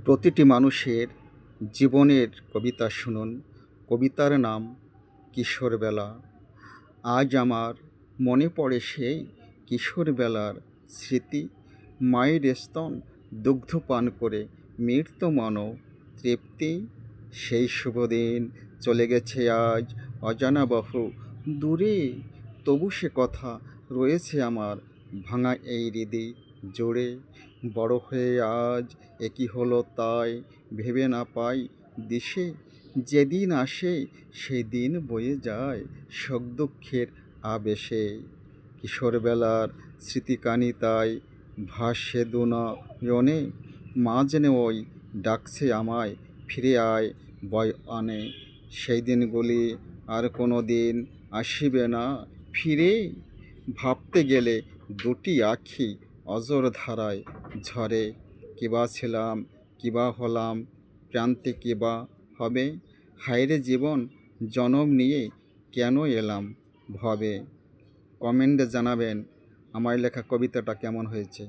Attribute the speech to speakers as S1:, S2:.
S1: প্রতিটি মানুষের জীবনের কবিতা শুনুন। কবিতার নাম কিশোরবেলা। আজ আমার মনে পড়ে সেই কিশোরবেলার স্মৃতি। মায়ের স্তন দুগ্ধ পান করে মৃত মন তৃপ্তি। সেই শুভ দিন চলে গেছে আজ অজানা বহু দূরে, তবু সে কথা রয়েছে আমার ভাঙা এই হৃদয় জোরে। বড় হয়ে আজ একই হলো তাই ভেবে না পাই দিশে। যেদিন আসে সেই দিন বয়ে যায় শোক দুঃখের আবেশে। কিশোরবেলার স্মৃতিকানি তাই ভাসে দু নয়নে। মা যেন ওই ডাকছে আমায়, ফিরে আয় বয় আনে। সেই দিনগুলি আর কোনো দিন আসিবে না ফিরে। ভাবতে গেলে দুটি আখি অজর ধারায় ঝরে। কিবা ছিলাম, কিবা হলাম, প্রান্তে কিবা হবে। হায়রে জীবন, জনম নিয়ে কেন এলাম ভবে। কমেন্টে জানাবেন আমার লেখা কবিতাটা কেমন হয়েছে।